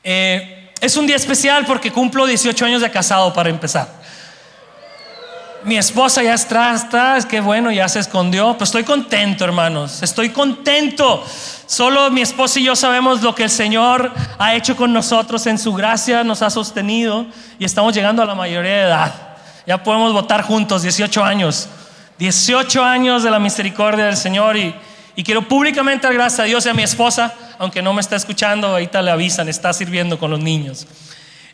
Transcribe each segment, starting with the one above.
Es un día especial porque cumplo 18 años de casado para empezar. Mi esposa ya está, qué bueno, ya se escondió. Pues estoy contento, hermanos, estoy contento. Solo mi esposa y yo sabemos lo que el Señor ha hecho con nosotros en su gracia, nos ha sostenido y estamos llegando a la mayoría de edad. Ya podemos votar juntos, 18 años. 18 años de la misericordia del Señor y quiero públicamente dar gracias a Dios y a mi esposa, aunque no me está escuchando, ahorita le avisan, está sirviendo con los niños.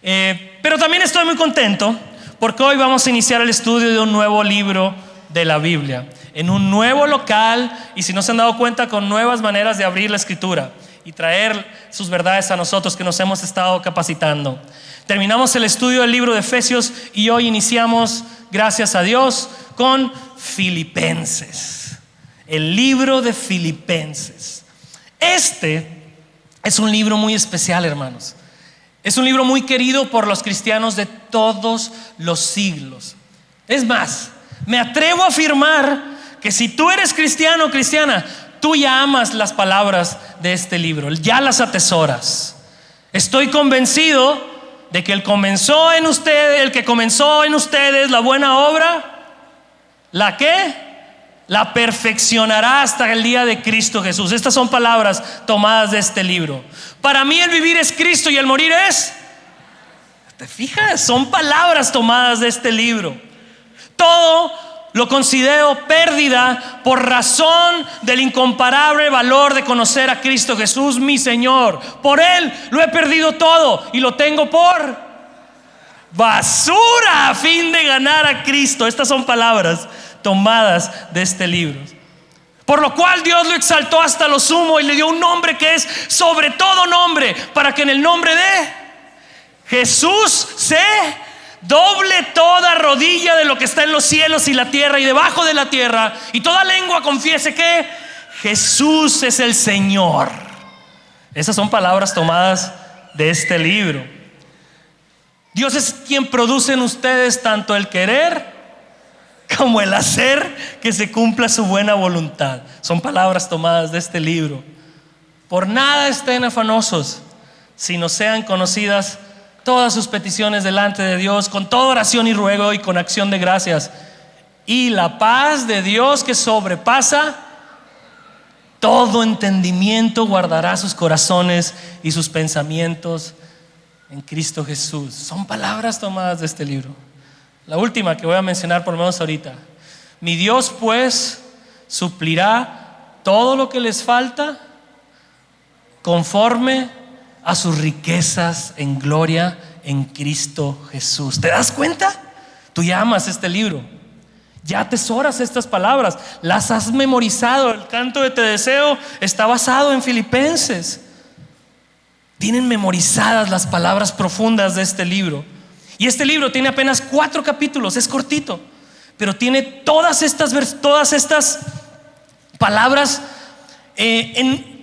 Pero también estoy muy contento porque hoy vamos a iniciar el estudio de un nuevo libro de la Biblia, en un nuevo local y, si no se han dado cuenta, con nuevas maneras de abrir la escritura y traer sus verdades a nosotros que nos hemos estado capacitando. Terminamos el estudio del libro de Efesios y hoy iniciamos, gracias a Dios, con Filipenses. El libro de Filipenses. Este es un libro muy especial, hermanos. Es un libro muy querido por los cristianos de todos los siglos. Es más, me atrevo a afirmar que si tú eres cristiano o cristiana, tú ya amas las palabras de este libro, ya las atesoras. Estoy convencido de que el que comenzó en ustedes la buena obra, ¿la qué? La perfeccionará hasta el día de Cristo Jesús. Estas son palabras tomadas de este libro. Para mí el vivir es Cristo y el morir es. ¿Te fijas? Son palabras tomadas de este libro. Todo lo considero pérdida por razón del incomparable valor de conocer a Cristo Jesús, mi Señor. Por Él lo he perdido todo y lo tengo por basura a fin de ganar a Cristo. Estas son palabras tomadas de este libro. Por lo cual Dios lo exaltó hasta lo sumo y le dio un nombre que es sobre todo nombre, para que en el nombre de Jesús se doble toda rodilla de lo que está en los cielos y la tierra y debajo de la tierra, y toda lengua confiese que Jesús es el Señor. Esas son palabras tomadas de este libro. Dios es quien produce en ustedes tanto el querer como el hacer, que se cumpla su buena voluntad. Son palabras tomadas de este libro. Por nada estén afanosos, sino sean conocidas todas sus peticiones delante de Dios con toda oración y ruego y con acción de gracias, y la paz de Dios, que sobrepasa todo entendimiento, guardará sus corazones y sus pensamientos en Cristo Jesús. Son palabras tomadas de este libro. La última que voy a mencionar por lo menos ahorita. Mi Dios pues suplirá todo lo que les falta conforme a sus riquezas en gloria en Cristo Jesús. ¿Te das cuenta? Tú ya amas este libro, ya atesoras estas palabras, las has memorizado. El canto de Te Deseo está basado en Filipenses. Tienen memorizadas las palabras profundas de este libro. Y este libro tiene apenas 4 capítulos, es cortito, pero tiene todas estas palabras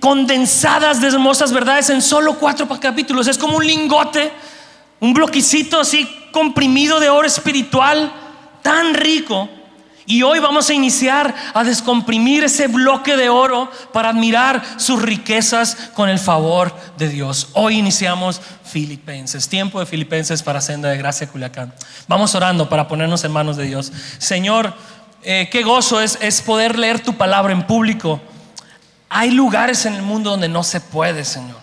condensadas de hermosas verdades en solo 4 capítulos. Es como un lingote, un bloquecito así comprimido de oro espiritual, tan rico. Y hoy vamos a iniciar a descomprimir ese bloque de oro para admirar sus riquezas con el favor de Dios. Hoy iniciamos Filipenses, tiempo de Filipenses para Senda de Gracia Culiacán. Vamos orando para ponernos en manos de Dios. Señor, qué gozo es poder leer tu palabra en público. Hay lugares en el mundo donde no se puede, Señor.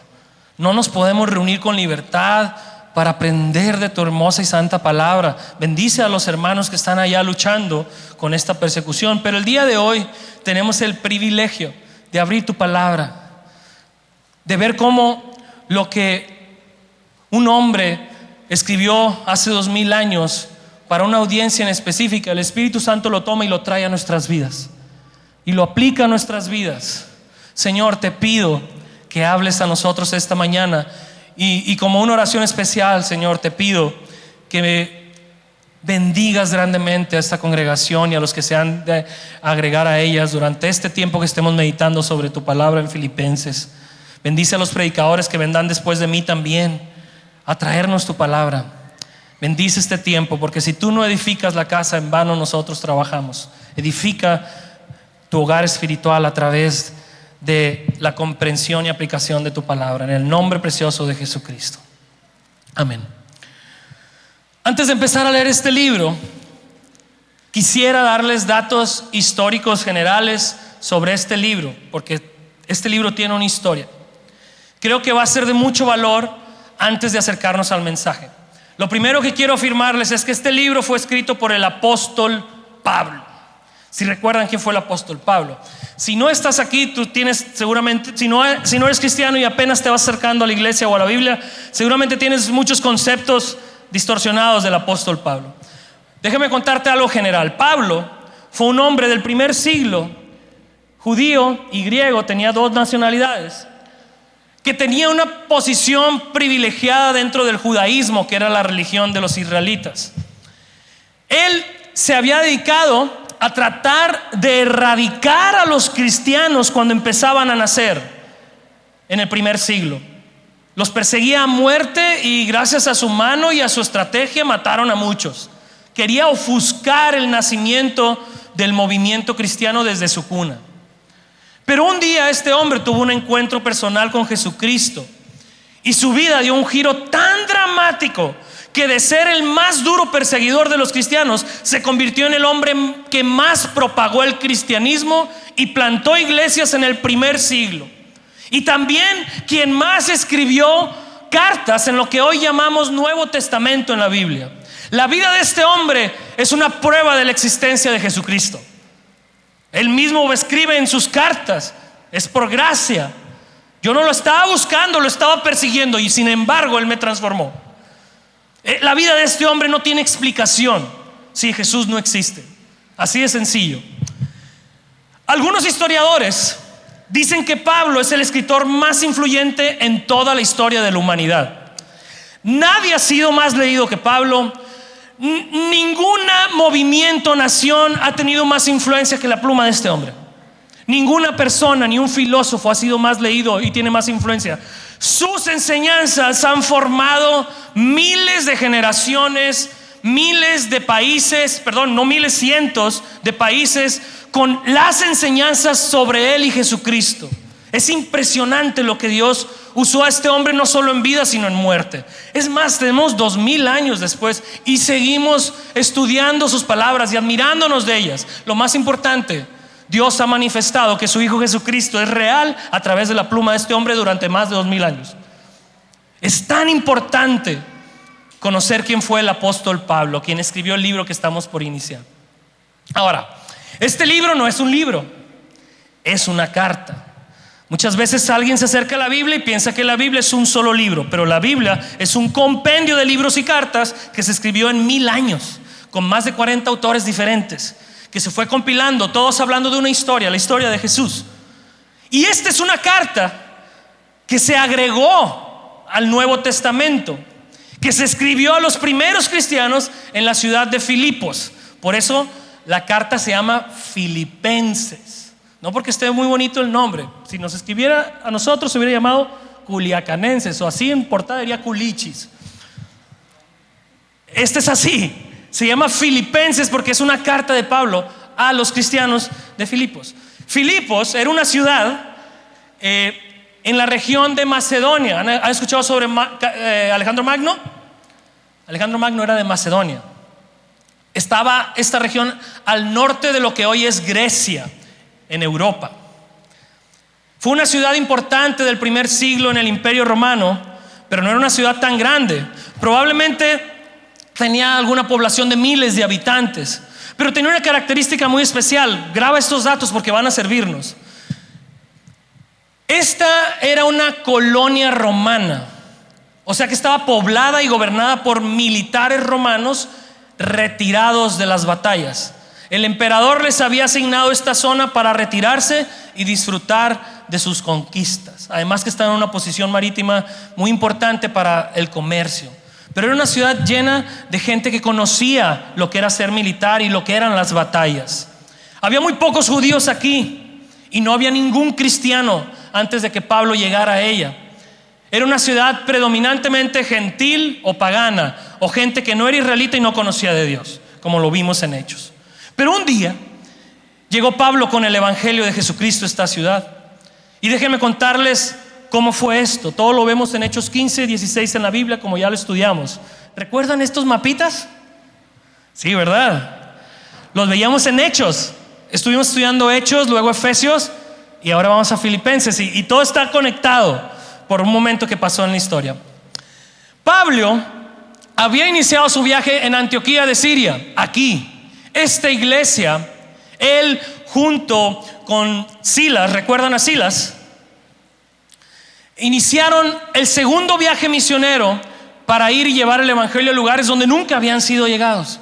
No nos podemos reunir con libertad para aprender de tu hermosa y santa palabra. Bendice a los hermanos que están allá luchando con esta persecución. Pero el día de hoy tenemos el privilegio de abrir tu palabra, de ver cómo lo que un hombre escribió hace 2000 años para una audiencia en específica, el Espíritu Santo lo toma y lo trae a nuestras vidas y lo aplica a nuestras vidas. Señor, te pido que hables a nosotros esta mañana. Y como una oración especial, Señor, te pido que me bendigas grandemente a esta congregación y a los que se han de agregar a ellas durante este tiempo que estemos meditando sobre tu palabra en Filipenses. Bendice a los predicadores que vendrán después de mí también a traernos tu palabra. Bendice este tiempo, porque si tú no edificas la casa, en vano nosotros trabajamos. Edifica tu hogar espiritual a través de la comprensión y aplicación de tu palabra, en el nombre precioso de Jesucristo. Amén. Antes de empezar a leer este libro, quisiera darles datos históricos generales sobre este libro, porque este libro tiene una historia. Creo que va a ser de mucho valor antes de acercarnos al mensaje. Lo primero que quiero afirmarles es que este libro fue escrito por el apóstol Pablo. Si recuerdan quién fue el apóstol Pablo. Si no estás aquí, tú tienes seguramente, si no eres cristiano y apenas te vas acercando a la iglesia o a la Biblia, seguramente tienes muchos conceptos distorsionados del apóstol Pablo. Déjame contarte algo general. Pablo fue un hombre del primer siglo, judío y griego, tenía dos nacionalidades, que tenía una posición privilegiada dentro del judaísmo, que era la religión de los israelitas. Él se había dedicado a tratar de erradicar a los cristianos cuando empezaban a nacer en el primer siglo. Los perseguía a muerte y gracias a su mano y a su estrategia mataron a muchos. Quería ofuscar el nacimiento del movimiento cristiano desde su cuna. Pero un día este hombre tuvo un encuentro personal con Jesucristo y su vida dio un giro tan dramático que de ser el más duro perseguidor de los cristianos se convirtió en el hombre que más propagó el cristianismo y plantó iglesias en el primer siglo, y también quien más escribió cartas en lo que hoy llamamos Nuevo Testamento en la Biblia. La vida de este hombre es una prueba de la existencia de Jesucristo. Él mismo escribe en sus cartas: es por gracia. Yo no lo estaba buscando, lo estaba persiguiendo y sin embargo Él me transformó. La vida de este hombre no tiene explicación si Jesús no existe. Así de sencillo. Algunos historiadores dicen que Pablo es el escritor más influyente en toda la historia de la humanidad. Nadie ha sido más leído que Pablo. Ningún movimiento, nación ha tenido más influencia que la pluma de este hombre. Ninguna persona, ni un filósofo ha sido más leído y tiene más influencia. Sus enseñanzas han formado miles de generaciones, miles de países, no miles, cientos de países con las enseñanzas sobre Él y Jesucristo. Es impresionante lo que Dios usó a este hombre, no solo en vida sino en muerte. Es más, tenemos 2000 años después y seguimos estudiando sus palabras y admirándonos de ellas. Lo más importante, Dios ha manifestado que su Hijo Jesucristo es real a través de la pluma de este hombre durante más de 2000 años. Es tan importante conocer quién fue el apóstol Pablo, quien escribió el libro que estamos por iniciar. Ahora, este libro no es un libro, es una carta. Muchas veces alguien se acerca a la Biblia y piensa que la Biblia es un solo libro, pero la Biblia es un compendio de libros y cartas que se escribió en 1000 años, con más de 40 autores diferentes, que se fue compilando, todos hablando de una historia, la historia de Jesús. Y esta es una carta que se agregó al Nuevo Testamento, que se escribió a los primeros cristianos en la ciudad de Filipos. Por eso la carta se llama Filipenses. No porque esté muy bonito el nombre. Si nos escribiera a nosotros se hubiera llamado Culiacanenses, o así en portada diría Culichis. Este es así. Se llama Filipenses porque es una carta de Pablo a los cristianos de Filipos. Filipos era una ciudad en la región de Macedonia. ¿Han escuchado sobre Alejandro Magno? Alejandro Magno era de Macedonia. Estaba esta región al norte de lo que hoy es Grecia, en Europa. Fue una ciudad importante del primer siglo en el Imperio Romano, pero no era una ciudad tan grande. Probablemente tenía alguna población de miles de habitantes, pero tenía una característica muy especial. Graba estos datos porque van a servirnos. Esta era una colonia romana, o sea que estaba poblada y gobernada por militares romanos retirados de las batallas. El emperador les había asignado esta zona para retirarse y disfrutar de sus conquistas. Además que estaba en una posición marítima muy importante para el comercio. Pero era una ciudad llena de gente que conocía lo que era ser militar y lo que eran las batallas. Había muy pocos judíos aquí y no había ningún cristiano antes de que Pablo llegara a ella. Era una ciudad predominantemente gentil o pagana, o gente que no era israelita y no conocía de Dios, como lo vimos en Hechos. Pero un día llegó Pablo con el evangelio de Jesucristo a esta ciudad. Y déjenme contarles cómo fue esto. Todo lo vemos en Hechos 15, 16 en la Biblia, como ya lo estudiamos. ¿Recuerdan estos mapitas? Sí, ¿verdad? Los veíamos en Hechos. Estuvimos estudiando Hechos, luego Efesios y ahora vamos a Filipenses. Y todo está conectado por un momento que pasó en la historia. Pablo había iniciado su viaje en Antioquía de Siria. Aquí, esta iglesia, él junto con Silas, ¿recuerdan a Silas? Iniciaron el segundo viaje misionero para ir y llevar el evangelio a lugares donde nunca habían sido llegados.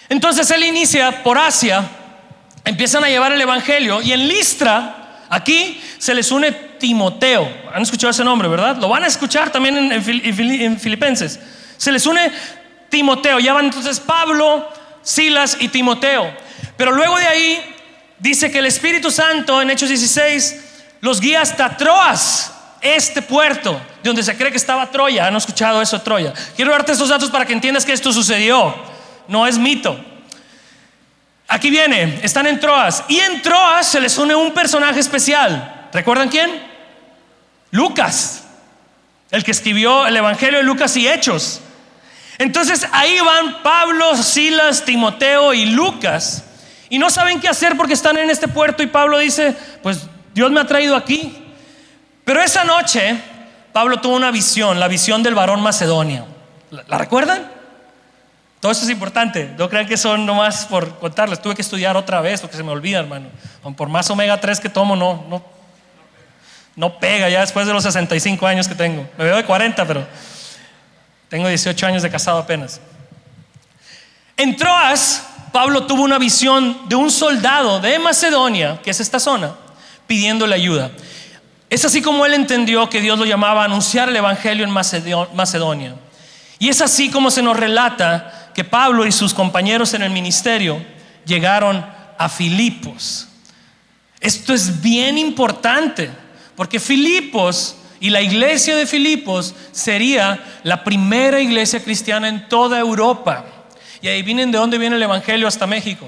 Entonces él inicia por Asia, empiezan a llevar el evangelio y en Listra, aquí se les une Timoteo. Han escuchado ese nombre, ¿verdad? Lo van a escuchar también en Filipenses. Se les une Timoteo. Ya van entonces Pablo, Silas y Timoteo. Pero luego de ahí dice que el Espíritu Santo en Hechos 16 los guía hasta Troas, este puerto de donde se cree que estaba Troya. ¿Han escuchado eso, Troya? Quiero darte estos datos para que entiendas que esto sucedió, no es mito. Aquí viene, están en Troas y en Troas se les une un personaje especial. ¿Recuerdan quién? Lucas, el que escribió el Evangelio de Lucas y Hechos. Entonces ahí van Pablo, Silas, Timoteo y Lucas y no saben qué hacer porque están en este puerto y Pablo dice, pues Dios me ha traído aquí. Pero esa noche Pablo tuvo una visión, la visión del varón Macedonia. ¿La recuerdan? Todo esto es importante, no crean que son nomás por contarles. Tuve que estudiar otra vez porque se me olvida, hermano. Por más omega 3 que tomo, no pega ya después de los 65 años que tengo. Me veo de 40, pero tengo 18 años de casado apenas. En Troas, Pablo tuvo una visión de un soldado de Macedonia, que es esta zona, pidiéndole ayuda. Es así como él entendió que Dios lo llamaba a anunciar el evangelio en Macedonia. Y es así como se nos relata que Pablo y sus compañeros en el ministerio llegaron a Filipos. Esto es bien importante porque Filipos y la iglesia de Filipos sería la primera iglesia cristiana en toda Europa. Y adivinen de dónde viene el evangelio hasta México.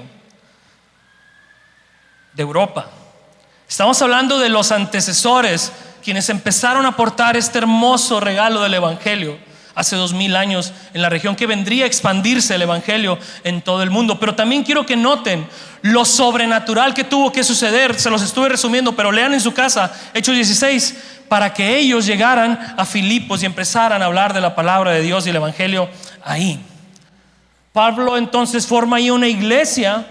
De Europa. Estamos hablando de los antecesores, quienes empezaron a aportar este hermoso regalo del evangelio hace 2000 años en la región, que vendría a expandirse el evangelio en todo el mundo. Pero también quiero que noten lo sobrenatural que tuvo que suceder. Se los estuve resumiendo, pero lean en su casa Hechos 16, para que ellos llegaran a Filipos y empezaran a hablar de la palabra de Dios y el evangelio ahí. Pablo entonces forma ahí una iglesia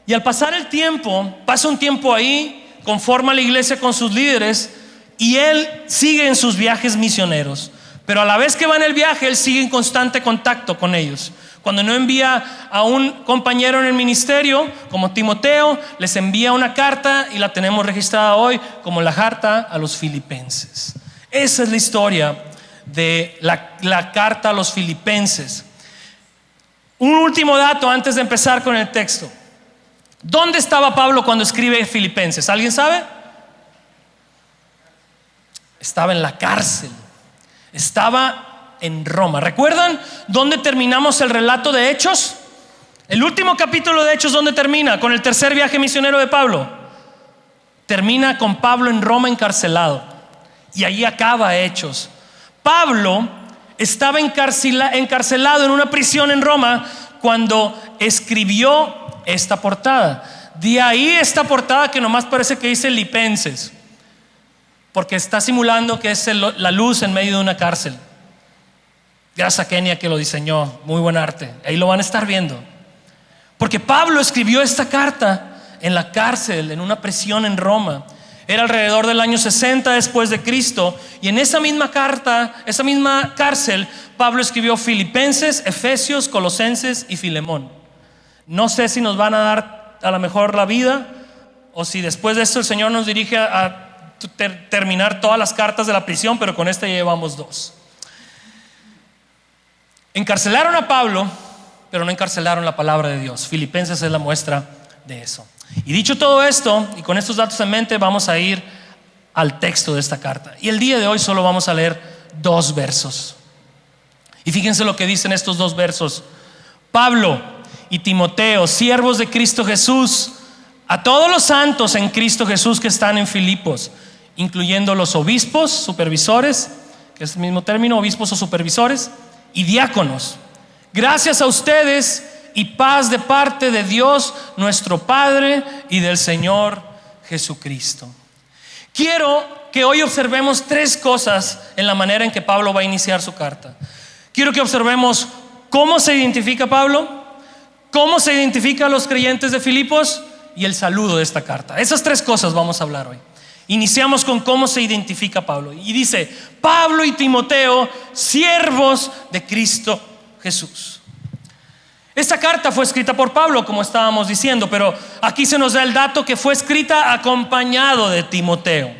y al pasar el tiempo, pasa un tiempo ahí, conforma la iglesia con sus líderes y él sigue en sus viajes misioneros. Pero a la vez que va en el viaje, él sigue en constante contacto con ellos. Cuando no envía a un compañero en el ministerio como Timoteo, les envía una carta y la tenemos registrada hoy como la carta a los filipenses. Esa es la historia de la carta a los filipenses. Un último dato antes de empezar con el texto. ¿Dónde estaba Pablo cuando escribe Filipenses? ¿Alguien sabe? Estaba en la cárcel. Estaba en Roma. ¿Recuerdan dónde terminamos el relato de Hechos? El último capítulo de Hechos, ¿dónde termina? Con el tercer viaje misionero de Pablo. Termina con Pablo en Roma encarcelado. Y ahí acaba Hechos. Pablo estaba encarcelado en una prisión en Roma cuando escribió esta portada. De ahí esta portada que nomás parece que dice Lipenses, porque está simulando que es la luz en medio de una cárcel. Gracias a Kenia que lo diseñó, muy buen arte. Ahí lo van a estar viendo. Porque Pablo escribió esta carta en la cárcel, en una prisión en Roma. Era alrededor del año 60 después de Cristo. Y en esa misma carta, esa misma cárcel, Pablo escribió Filipenses, Efesios, Colosenses y Filemón. No sé si nos van a dar a lo mejor la vida o si después de esto el Señor nos dirige a terminar todas las cartas de la prisión, pero con esta ya llevamos 2. Encarcelaron a Pablo, pero no encarcelaron la palabra de Dios. Filipenses es la muestra de eso. Y dicho todo esto, y con estos datos en mente, vamos a ir al texto de esta carta. Y el día de hoy solo vamos a leer 2 versos. Y fíjense lo que dicen estos 2 versos. Pablo y Timoteo, siervos de Cristo Jesús, a todos los santos en Cristo Jesús que están en Filipos incluyendo los obispos, supervisores, que es el mismo término, obispos o supervisores, y diáconos. Gracias a ustedes y paz de parte de Dios nuestro Padre y del Señor Jesucristo. Quiero que hoy observemos tres cosas en la manera en que Pablo va a iniciar su carta. Quiero que observemos cómo se identifica Pablo, cómo se identifica a los creyentes de Filipos y el saludo de esta carta. Esas tres cosas vamos a hablar hoy. Iniciamos con cómo se identifica Pablo. Y dice: Pablo y Timoteo, siervos de Cristo Jesús. Esta carta fue escrita por Pablo, como estábamos diciendo, pero aquí se nos da el dato que fue escrita acompañado de Timoteo.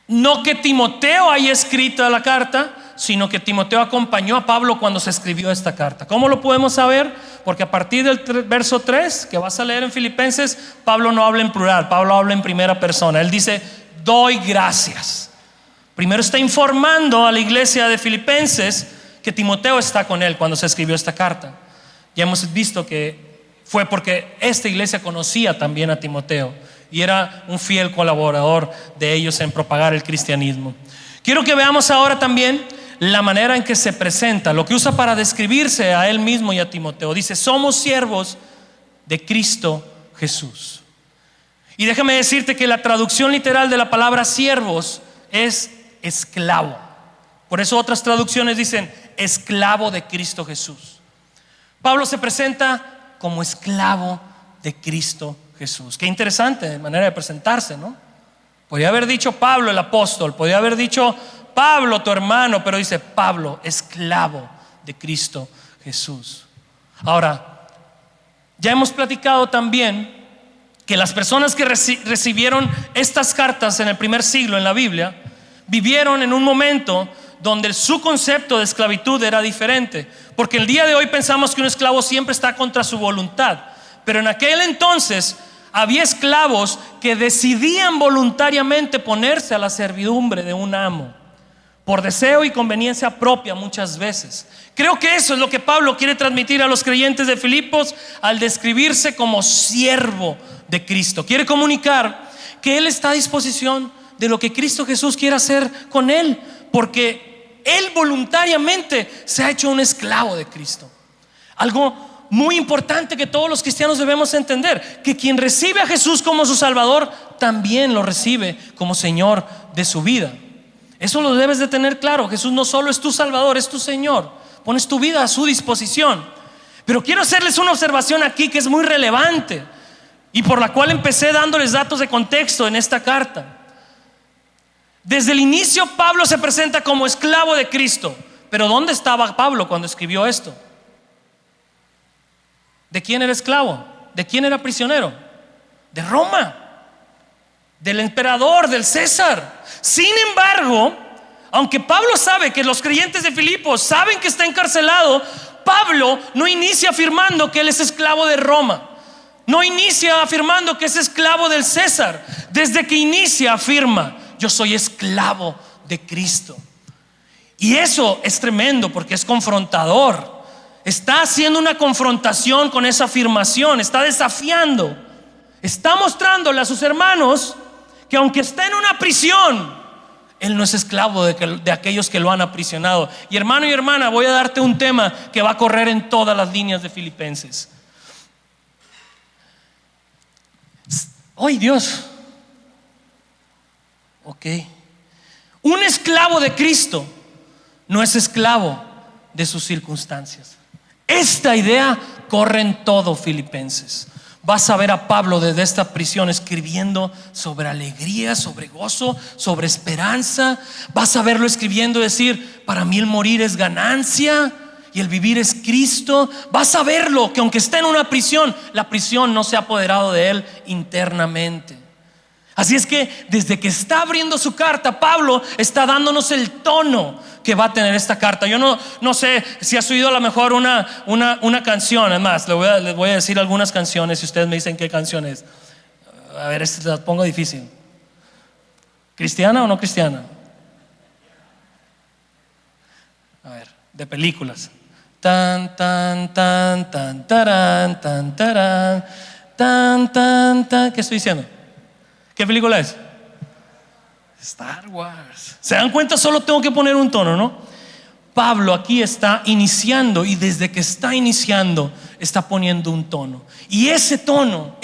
No que Timoteo haya escrito la carta, sino que Timoteo acompañó a Pablo cuando se escribió esta carta. ¿Cómo lo podemos saber? Porque a partir del verso 3 que vas a leer en Filipenses, Pablo no habla en plural, Pablo habla en primera persona. Él dice: doy gracias. Primero está informando a la iglesia de Filipenses que Timoteo está con él cuando se escribió esta carta. Ya hemos visto que fue porque esta iglesia conocía también a Timoteo y era un fiel colaborador de ellos en propagar el cristianismo. Quiero que veamos ahora también la manera en que se presenta, lo que usa para describirse a él mismo y a Timoteo. Dice: somos siervos de Cristo Jesús. Y déjame decirte que la traducción literal de la palabra siervos es esclavo. Por eso otras traducciones dicen esclavo de Cristo Jesús. Pablo se presenta como esclavo de Cristo Jesús. Qué interesante manera de presentarse, ¿no? Podría haber dicho Pablo el apóstol, podría haber dicho Pablo tu hermano, pero dice Pablo, esclavo de Cristo Jesús. Ahora, ya hemos platicado también que las personas que recibieron estas cartas en el primer siglo en la Biblia vivieron en un momento donde su concepto de esclavitud era diferente, porque el día de hoy pensamos que un esclavo siempre está contra su voluntad, pero en aquel entonces había esclavos que decidían voluntariamente ponerse a la servidumbre de un amo por deseo y conveniencia propia muchas veces. Creo que eso es lo que Pablo quiere transmitir a los creyentes de Filipos al describirse como siervo de Cristo. Quiere comunicar que él está a disposición de lo que Cristo Jesús quiere hacer con él, porque él voluntariamente se ha hecho un esclavo de Cristo. Algo muy importante que todos los cristianos debemos entender: que quien recibe a Jesús como su Salvador también lo recibe como Señor de su vida. Eso lo debes de tener claro. Jesús no solo es tu Salvador, es tu Señor. Pones tu vida a su disposición. Pero quiero hacerles una observación aquí que es muy relevante y por la cual empecé dándoles datos de contexto en esta carta. Desde el inicio Pablo se presenta como esclavo de Cristo. Pero ¿dónde estaba Pablo cuando escribió esto? ¿De quién era esclavo? ¿De quién era prisionero? De Roma, del emperador, del César. Sin embargo, aunque Pablo sabe que los creyentes de Filipos saben que está encarcelado, Pablo no inicia afirmando que él es esclavo de Roma. No inicia afirmando que es esclavo del César. Desde que inicia afirma: yo soy esclavo de Cristo. Y eso es tremendo porque es confrontador. Está haciendo una confrontación con esa afirmación. Está desafiando. Está mostrándole a sus hermanos que aunque está en una prisión, él no es esclavo de aquellos que lo han aprisionado. Y hermano y hermana, voy a darte un tema que va a correr en todas las líneas de Filipenses. ¡Ay, Dios! Ok. Un esclavo de Cristo no es esclavo de sus circunstancias. Esta idea corre en todo Filipenses. Vas a ver a Pablo desde esta prisión escribiendo sobre alegría, sobre gozo, sobre esperanza. Vas a verlo escribiendo decir: para mí el morir es ganancia y el vivir es Cristo. Vas a verlo que aunque esté en una prisión, la prisión no se ha apoderado de él internamente. Así es que desde que está abriendo su carta, Pablo está dándonos el tono que va a tener esta carta. Yo no sé si has oído a lo mejor una canción. Además, les voy a decir algunas canciones y ustedes me dicen qué canción es. A ver, esta la pongo difícil. ¿Cristiana o no cristiana? A ver, de películas. Tan, tan, tan, tan, tarán, tan, tarán, tan, tan, tan. ¿Qué estoy diciendo? ¿Qué película es? Star Wars. ¿Se dan cuenta? Solo tengo que poner un tono, ¿no? Pablo aquí está iniciando, y desde que está iniciando está poniendo un tono. Y ese tono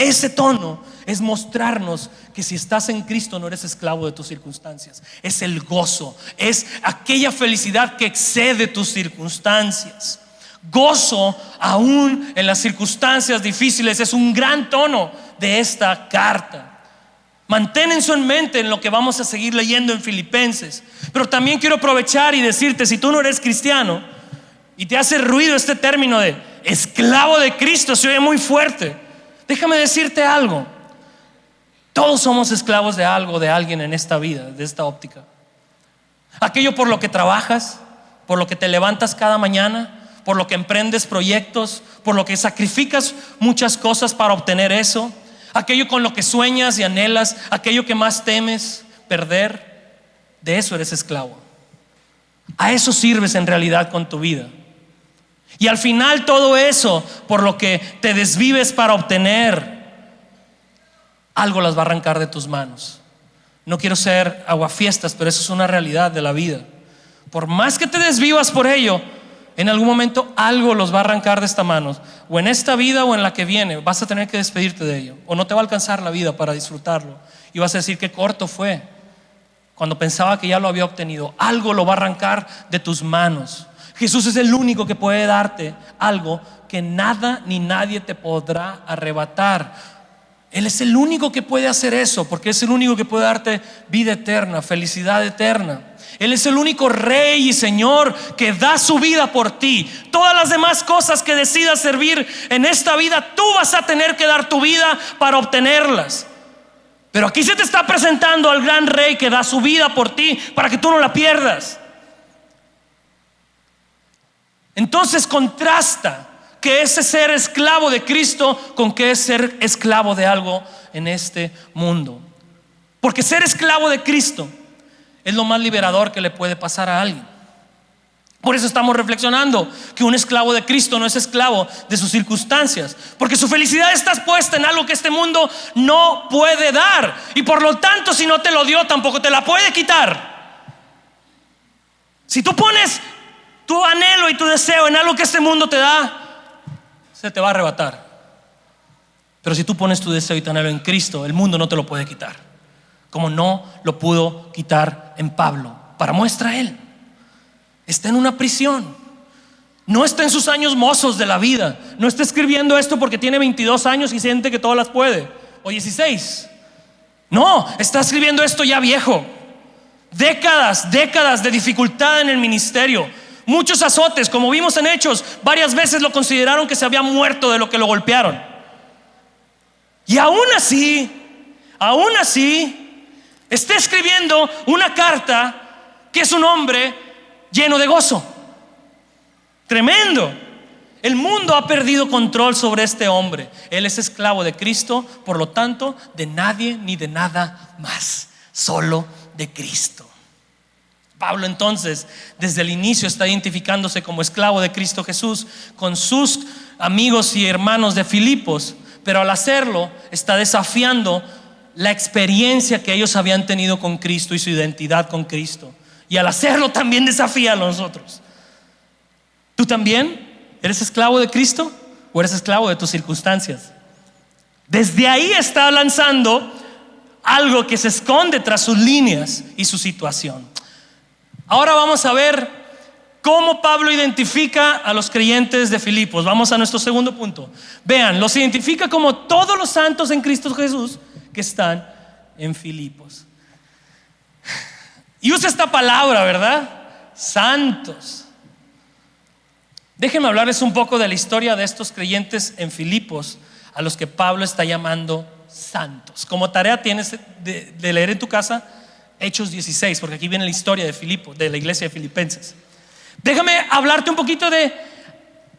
es mostrarnos que si estás en Cristo no eres esclavo de tus circunstancias. Es el gozo, es aquella felicidad que excede tus circunstancias. Gozo aún en las circunstancias difíciles es un gran tono de esta carta. Mantén eso en mente en lo que vamos a seguir leyendo en Filipenses. Pero también quiero aprovechar y decirte, si tú no eres cristiano y te hace ruido este término de esclavo de Cristo, se oye muy fuerte. Déjame decirte algo. Todos somos esclavos de algo, de alguien en esta vida, de esta óptica. Aquello por lo que trabajas, por lo que te levantas cada mañana, por lo que emprendes proyectos, por lo que sacrificas muchas cosas para obtener eso. Aquello con lo que sueñas y anhelas, aquello que más temes perder, de eso eres esclavo. A eso sirves en realidad con tu vida. Y al final todo eso por lo que te desvives para obtener, algo las va a arrancar de tus manos. No quiero ser aguafiestas, pero eso es una realidad de la vida. Por más que te desvivas por ello, en algún momento algo los va a arrancar de esta mano, o en esta vida o en la que viene. Vas a tener que despedirte de ello, o no te va a alcanzar la vida para disfrutarlo, y vas a decir qué corto fue cuando pensaba que ya lo había obtenido. Algo lo va a arrancar de tus manos. Jesús es el único que puede darte algo que nada ni nadie te podrá arrebatar. Él es el único que puede hacer eso, porque es el único que puede darte vida eterna, felicidad eterna. Él es el único Rey y Señor que da su vida por ti. Todas las demás cosas que decidas servir en esta vida, tú vas a tener que dar tu vida para obtenerlas. Pero aquí se te está presentando al gran Rey que da su vida por ti para que tú no la pierdas. Entonces contrasta que ese ser esclavo de Cristo con que es ser esclavo de algo en este mundo. Porque ser esclavo de Cristo es lo más liberador que le puede pasar a alguien. Por eso estamos reflexionando que un esclavo de Cristo no es esclavo de sus circunstancias, porque su felicidad está puesta en algo que este mundo no puede dar, y por lo tanto, si no te lo dio, tampoco te la puede quitar. Si tú pones tu anhelo y tu deseo en algo que este mundo te da, se te va a arrebatar. Pero si tú pones tu deseo y tu anhelo en Cristo, el mundo no te lo puede quitar, como no lo pudo quitar en Pablo. Para muestra él está en una prisión, no está en sus años mozos de la vida, no está escribiendo esto porque tiene 22 años y siente que todas las puede, o 16. No, está escribiendo esto ya viejo. Décadas de dificultad en el ministerio, muchos azotes, como vimos en Hechos. Varias veces lo consideraron que se había muerto de lo que lo golpearon, y aún así está escribiendo una carta que es un hombre lleno de gozo. Tremendo. El mundo ha perdido control sobre este hombre. Él es esclavo de Cristo, por lo tanto, de nadie ni de nada más, solo de Cristo. Pablo entonces desde el inicio está identificándose como esclavo de Cristo Jesús con sus amigos y hermanos de Filipos, pero al hacerlo está desafiando la experiencia que ellos habían tenido con Cristo y su identidad con Cristo. Y al hacerlo también desafía a nosotros. ¿Tú también eres esclavo de Cristo o eres esclavo de tus circunstancias? Desde ahí está lanzando algo que se esconde tras sus líneas y su situación. Ahora vamos a ver cómo Pablo identifica a los creyentes de Filipos. Vamos a nuestro segundo punto. Vean, los identifica como todos los santos en Cristo Jesús que están en Filipos. Y usa esta palabra, ¿verdad? Santos. Déjenme hablarles un poco de la historia de estos creyentes en Filipos, a los que Pablo está llamando santos. Como tarea tienes de leer en tu casa Hechos 16, porque aquí viene la historia de Filipos, de la iglesia de Filipenses. Déjame hablarte un poquito de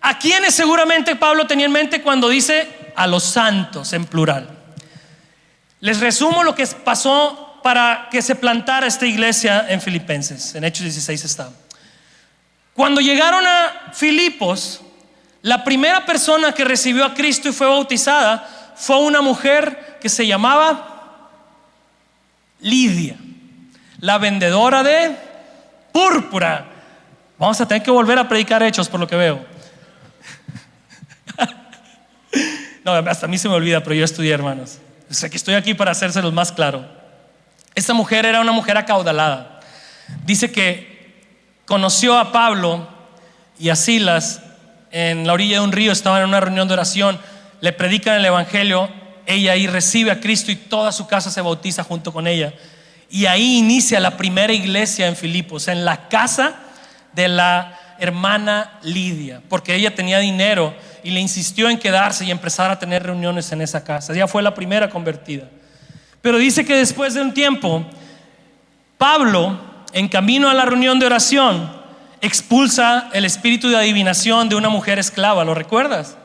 a quienes seguramente Pablo tenía en mente cuando dice a los santos en plural. Les resumo lo que pasó para que se plantara esta iglesia en Filipenses. En Hechos 16 está. Cuando llegaron a Filipos, la primera persona que recibió a Cristo y fue bautizada fue una mujer que se llamaba Lidia. la vendedora de púrpura. Vamos a tener que volver a predicar Hechos por lo que veo. No, hasta a mí se me olvida, pero yo estudié, hermanos. O sea, que estoy aquí para hacérselos más claro. Esta mujer era una mujer acaudalada. Dice que conoció a Pablo y a Silas en la orilla de un río, estaban en una reunión de oración, le predican el evangelio, ella ahí recibe a Cristo y toda su casa se bautiza junto con ella. Y ahí inicia la primera iglesia en Filipos, en la casa de la hermana Lidia, porque ella tenía dinero y le insistió en quedarse y empezar a tener reuniones en esa casa. Ella fue la primera convertida. Pero dice que después de un tiempo, Pablo, en camino a la reunión de oración, expulsa el espíritu de adivinación de una mujer esclava. ¿Lo recuerdas?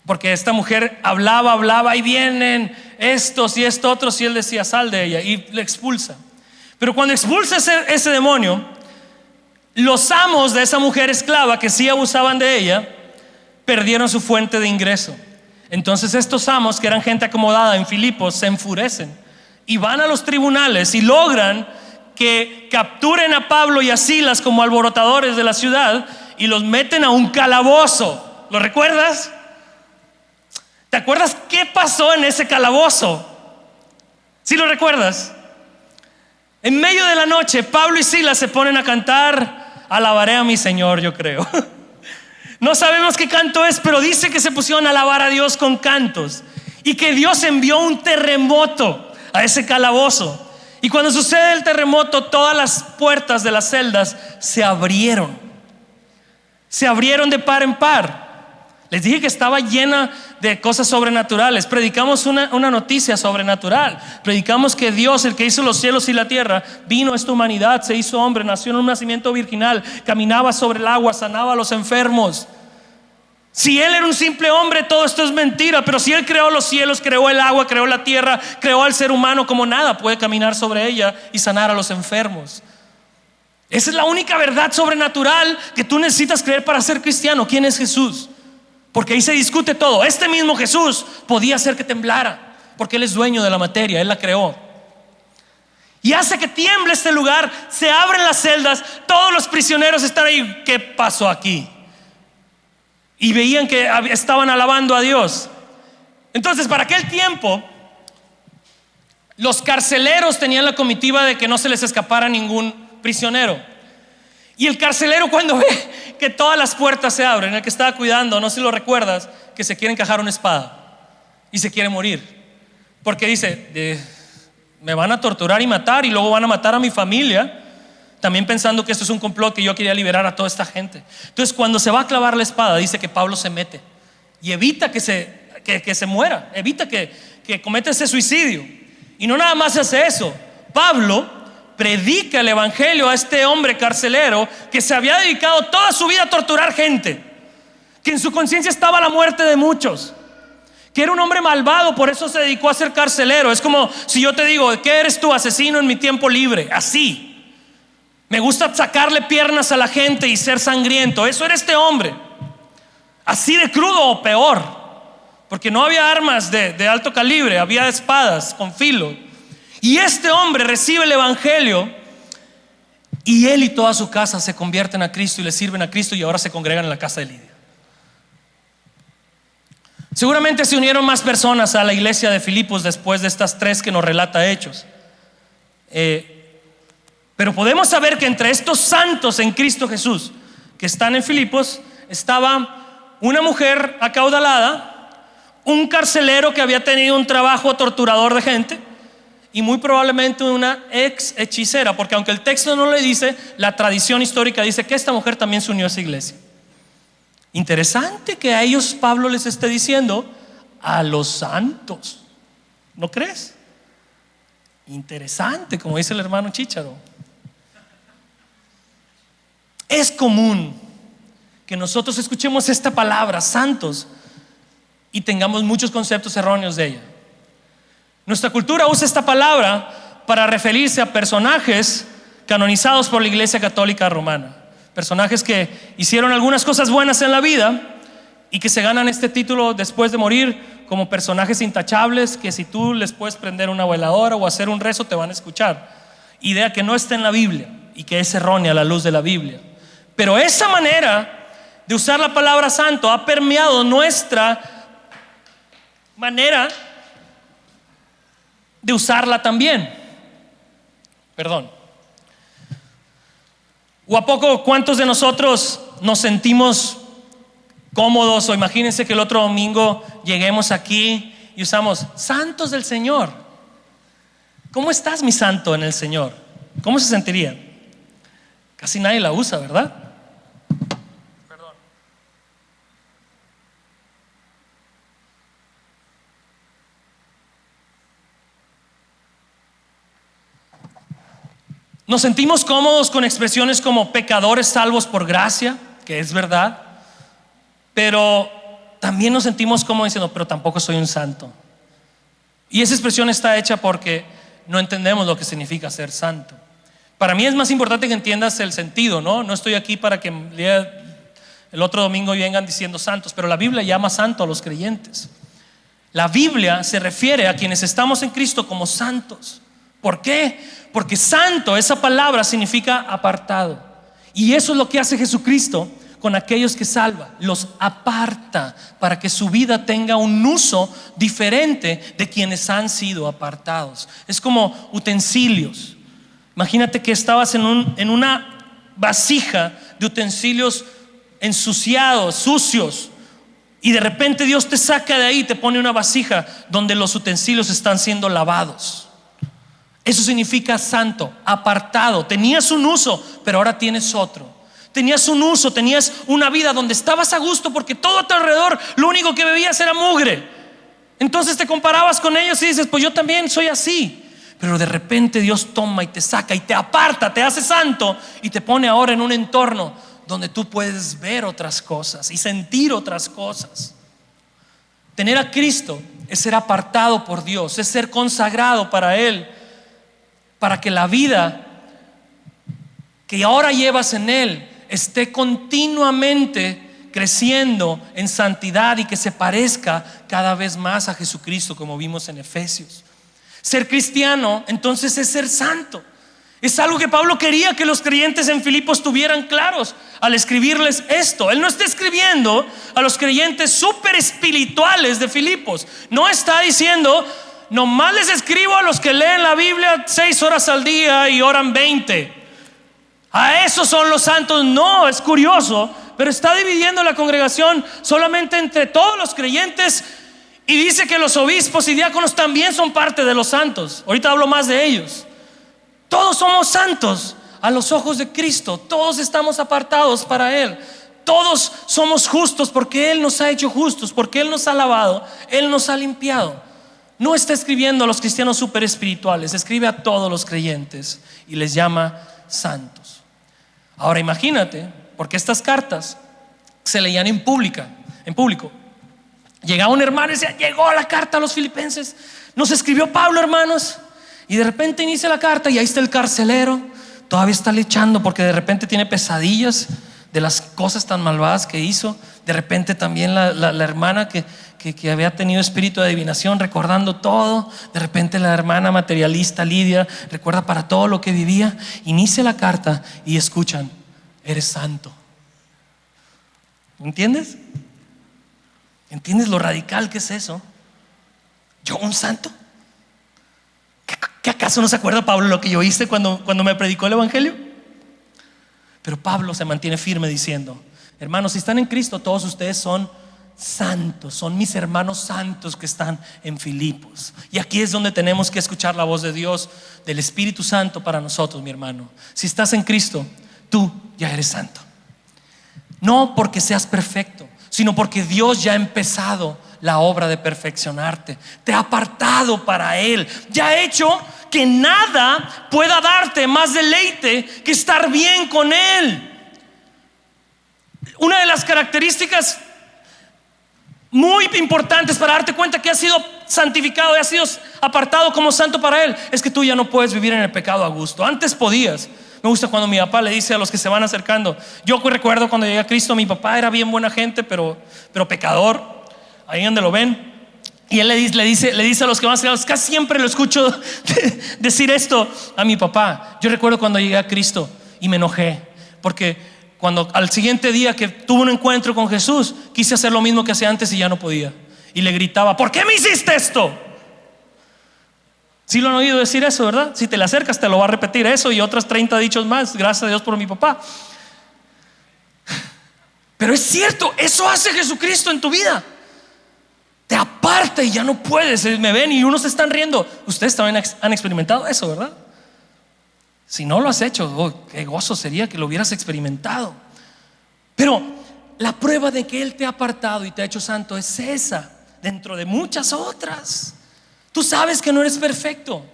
Porque esta mujer hablaba y vienen estos y estos otros, y él decía sal de ella, y le expulsa. Pero cuando expulsa ese demonio, los amos de esa mujer esclava que sí abusaban de ella perdieron su fuente de ingreso. Entonces estos amos, que eran gente acomodada en Filipos, se enfurecen y van a los tribunales y logran que capturen a Pablo y a Silas como alborotadores de la ciudad y los meten a un calabozo. ¿Lo recuerdas? ¿Te acuerdas qué pasó en ese calabozo? ¿Sí lo recuerdas? En medio de la noche, Pablo y Silas se ponen a cantar alabaré a mi Señor, yo creo. No sabemos qué canto es, pero dice que se pusieron a alabar a Dios con cantos y que Dios envió un terremoto a ese calabozo. Y cuando sucede el terremoto, todas las puertas de las celdas se abrieron de par en par. Les dije que estaba llena de cosas sobrenaturales. Predicamos una noticia sobrenatural. Predicamos que Dios, el que hizo los cielos y la tierra, vino a esta humanidad, se hizo hombre, nació en un nacimiento virginal, caminaba sobre el agua, sanaba a los enfermos. Si Él era un simple hombre, todo esto es mentira. Pero si Él creó los cielos, creó el agua, creó la tierra, creó al ser humano como nada, puede caminar sobre ella y sanar a los enfermos. Esa es la única verdad sobrenatural que tú necesitas creer para ser cristiano. ¿Quién es Jesús? Porque ahí se discute todo. Este mismo Jesús podía hacer que temblara, porque Él es dueño de la materia, Él la creó. Y hace que tiemble este lugar, se abren las celdas, todos los prisioneros están ahí. ¿Qué pasó aquí? Y veían que estaban alabando a Dios. Entonces, para aquel tiempo, los carceleros tenían la comitiva de que no se les escapara ningún prisionero. Y el carcelero, cuando ve que todas las puertas se abren, el que estaba cuidando, no sé si lo recuerdas, que se quiere encajar una espada y se quiere morir, porque dice me van a torturar y matar, y luego van a matar a mi familia, también pensando que esto es un complot, que yo quería liberar a toda esta gente. Entonces, cuando se va a clavar la espada, dice que Pablo se mete y evita que se muera, evita que cometa ese suicidio. Y no nada más hace eso, Pablo predica el evangelio a este hombre carcelero que se había dedicado toda su vida a torturar gente, que en su conciencia estaba la muerte de muchos, que era un hombre malvado, por eso se dedicó a ser carcelero. Es como si yo te digo, ¿qué eres tú? Asesino en mi tiempo libre. Así, me gusta sacarle piernas a la gente y ser sangriento. Eso era este hombre, así de crudo o peor, porque no había armas de alto calibre, había espadas con filo. Y este hombre recibe el evangelio y él y toda su casa se convierten a Cristo y le sirven a Cristo, y ahora se congregan en la casa de Lidia. Seguramente se unieron más personas a la iglesia de Filipos después de estas 3 que nos relata Hechos. Pero podemos saber que entre estos santos en Cristo Jesús que están en Filipos estaba una mujer acaudalada, un carcelero que había tenido un trabajo torturador de gente, y muy probablemente una ex hechicera, porque aunque el texto no le dice, la tradición histórica dice que esta mujer también se unió a esa iglesia. Interesante que a ellos Pablo les esté diciendo a los santos, ¿no crees? Interesante, como dice el hermano Chícharo. Es común que nosotros escuchemos esta palabra, santos, y tengamos muchos conceptos erróneos de ella. Nuestra cultura usa esta palabra para referirse a personajes canonizados por la Iglesia Católica Romana, personajes que hicieron algunas cosas buenas en la vida y que se ganan este título después de morir como personajes intachables que si tú les puedes prender una veladora o hacer un rezo te van a escuchar. Idea que no está en la Biblia y que es errónea a la luz de la Biblia. Pero esa manera de usar la palabra santo ha permeado nuestra manera de usarla también. Perdón. ¿O a poco cuántos de nosotros nos sentimos cómodos? O imagínense que el otro domingo lleguemos aquí y usamos santos del Señor. ¿Cómo estás, mi santo, en el Señor? ¿Cómo se sentiría? Casi nadie la usa, ¿verdad? Perdón. Nos sentimos cómodos con expresiones como pecadores salvos por gracia, que es verdad, pero también nos sentimos como diciendo, pero tampoco soy un santo. Y esa expresión está hecha porque no entendemos lo que significa ser santo. Para mí es más importante que entiendas el sentido, ¿no? No estoy aquí para que el otro domingo vengan diciendo santos, pero la Biblia llama santo a los creyentes. La Biblia se refiere a quienes estamos en Cristo como santos. ¿Por qué? Porque santo, esa palabra significa apartado. Y eso es lo que hace Jesucristo con aquellos que salva, los aparta para que su vida tenga un uso diferente de quienes han sido apartados. Es como utensilios. Imagínate que estabas en una vasija de utensilios ensuciados, sucios, y de repente Dios te saca de ahí y te pone una vasija donde los utensilios están siendo lavados. Eso significa santo, apartado. Tenías un uso, pero ahora tienes otro. Tenías un uso, tenías una vida donde estabas a gusto porque todo a tu alrededor lo único que bebías era mugre. Entonces te comparabas con ellos y dices, pues yo también soy así. Pero de repente Dios toma y te saca y te aparta, te hace santo y te pone ahora en un entorno donde tú puedes ver otras cosas y sentir otras cosas. Tener a Cristo es ser apartado por Dios, es ser consagrado para Él, para que la vida que ahora llevas en Él esté continuamente creciendo en santidad y que se parezca cada vez más a Jesucristo, como vimos en Efesios. Ser cristiano entonces es ser santo. Es algo que Pablo quería que los creyentes en Filipos tuvieran claros al escribirles esto. Él no está escribiendo a los creyentes súper espirituales de Filipos. No está diciendo, nomás les escribo a los que leen la Biblia 6 horas al día y oran 20. A esos son los santos. No, es curioso, pero está dividiendo la congregación solamente entre todos los creyentes y dice que los obispos y diáconos también son parte de los santos. Ahorita hablo más de ellos. Todos somos santos a los ojos de Cristo. Todos estamos apartados para Él. Todos somos justos porque Él nos ha hecho justos, porque Él nos ha lavado, Él nos ha limpiado. No está escribiendo a los cristianos super espirituales, escribe a todos los creyentes y les llama santos. Ahora imagínate, porque estas cartas se leían en público. Llegaba un hermano y decía, llegó la carta a los filipenses, nos escribió Pablo, hermanos. Y de repente inicia la carta y ahí está el carcelero, todavía está lechando porque de repente tiene pesadillas de las cosas tan malvadas que hizo. De repente también la hermana que había tenido espíritu de adivinación, recordando todo. De repente la hermana materialista Lidia recuerda para todo lo que vivía. Inicia la carta y escuchan, eres santo. ¿Entiendes? ¿Entiendes lo radical que es eso? ¿Yo un santo? ¿Qué acaso no se acuerda Pablo lo que yo hice cuando me predicó el evangelio? Pero Pablo se mantiene firme diciendo, hermanos, si están en Cristo, todos ustedes son santos, son mis hermanos santos que están en Filipos. Y aquí es donde tenemos que escuchar la voz de Dios, del Espíritu Santo para nosotros, mi hermano. Si estás en Cristo, tú ya eres santo. No porque seas perfecto, sino porque Dios ya ha empezado la obra de perfeccionarte. Te ha apartado para Él. Ya ha hecho que nada pueda darte más deleite que estar bien con Él. Una de las características muy importantes para darte cuenta que has sido santificado y has sido apartado como santo para Él es que tú ya no puedes vivir en el pecado a gusto. Antes podías. Me gusta cuando mi papá le dice a los que se van acercando. Yo recuerdo cuando llegué a Cristo, mi papá era bien buena gente, pero pecador. Ahí donde lo ven. Y él le dice a los que van a casi siempre lo escucho decir esto a mi papá. Yo recuerdo cuando llegué a Cristo y me enojé, porque cuando al siguiente día que tuve un encuentro con Jesús, quise hacer lo mismo que hacía antes y ya no podía. Y le gritaba: ¿por qué me hiciste esto? Sí lo han oído decir eso, ¿verdad? Si te le acercas te lo va a repetir eso y otras 30 dichos más. Gracias a Dios por mi papá. Pero es cierto, eso hace Jesucristo en tu vida. Te aparta y ya no puedes. Me ven y unos se están riendo. Ustedes también han experimentado eso, ¿verdad? Si no lo has hecho, qué gozo sería que lo hubieras experimentado. Pero la prueba de que Él te ha apartado y te ha hecho santo es esa, dentro de muchas otras. Tú sabes que no eres perfecto,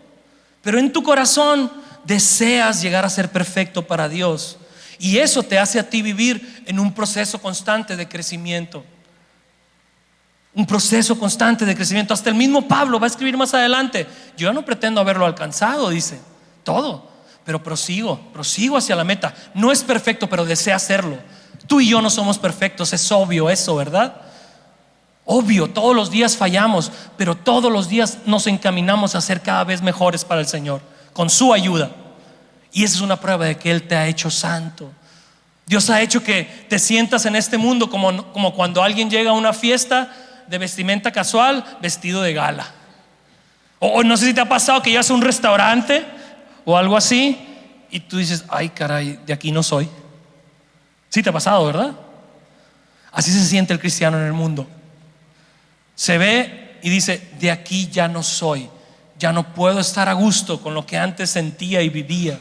pero en tu corazón deseas llegar a ser perfecto para Dios. Y eso te hace a ti vivir en un proceso constante de crecimiento. Un proceso constante de crecimiento. Hasta el mismo Pablo va a escribir más adelante: yo no pretendo haberlo alcanzado, dice, todo, pero prosigo hacia la meta. No es perfecto, pero desea hacerlo. Tú y yo no somos perfectos, es obvio eso, ¿verdad? Obvio, todos los días fallamos, pero todos los días nos encaminamos a ser cada vez mejores para el Señor, con su ayuda. Y esa es una prueba de que Él te ha hecho santo. Dios ha hecho que te sientas en este mundo como cuando alguien llega a una fiesta de vestimenta casual, vestido de gala. O no sé si te ha pasado que llegas a un restaurante o algo así y tú dices: ay caray, de aquí no soy. Sí te ha pasado, ¿verdad? Así se siente el cristiano en el mundo. Se ve y dice: de aquí ya no soy. Ya no puedo estar a gusto con lo que antes sentía y vivía.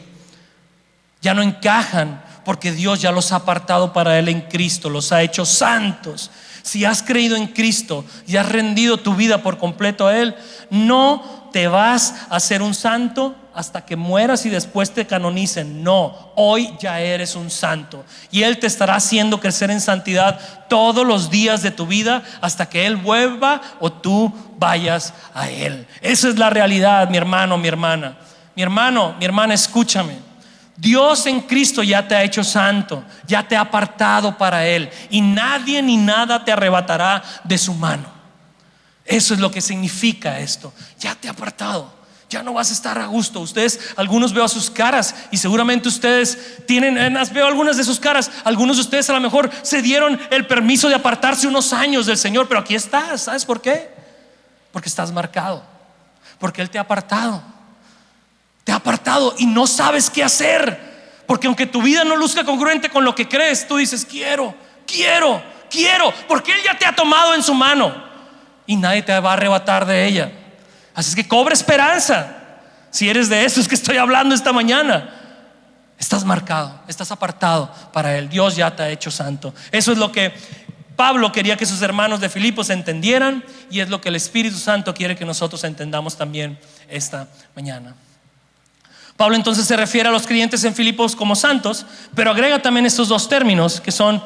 Ya no encajan, porque Dios ya los ha apartado para Él en Cristo, los ha hecho santos. Si has creído en Cristo y has rendido tu vida por completo a Él, no te vas a hacer un santo hasta que mueras y después te canonicen. No, hoy ya eres un santo y Él te estará haciendo crecer en santidad todos los días de tu vida hasta que Él vuelva o tú vayas a Él. Esa es la realidad, mi hermano, mi hermana. Mi hermano, mi hermana, escúchame. Dios en Cristo ya te ha hecho santo, ya te ha apartado para Él, y nadie ni nada te arrebatará de su mano. Eso es lo que significa esto. Ya te ha apartado, ya no vas a estar a gusto. Ustedes, algunos veo a sus caras y seguramente ustedes veo algunas de sus caras. Algunos de ustedes a lo mejor se dieron el permiso de apartarse unos años del Señor, pero aquí estás. ¿Sabes por qué? Porque estás marcado, porque Él te ha apartado. Te ha apartado y no sabes qué hacer, porque aunque tu vida no luzca congruente con lo que crees, tú dices: quiero, porque Él ya te ha tomado en su mano y nadie te va a arrebatar de ella. Así es que cobra esperanza. Si eres de esos que estoy hablando esta mañana, estás marcado, estás apartado para Él. Dios ya te ha hecho santo. Eso es lo que Pablo quería que sus hermanos de Filipos entendieran, y es lo que el Espíritu Santo quiere que nosotros entendamos también esta mañana. Pablo entonces se refiere a los creyentes en Filipos como santos, pero agrega también estos dos términos que son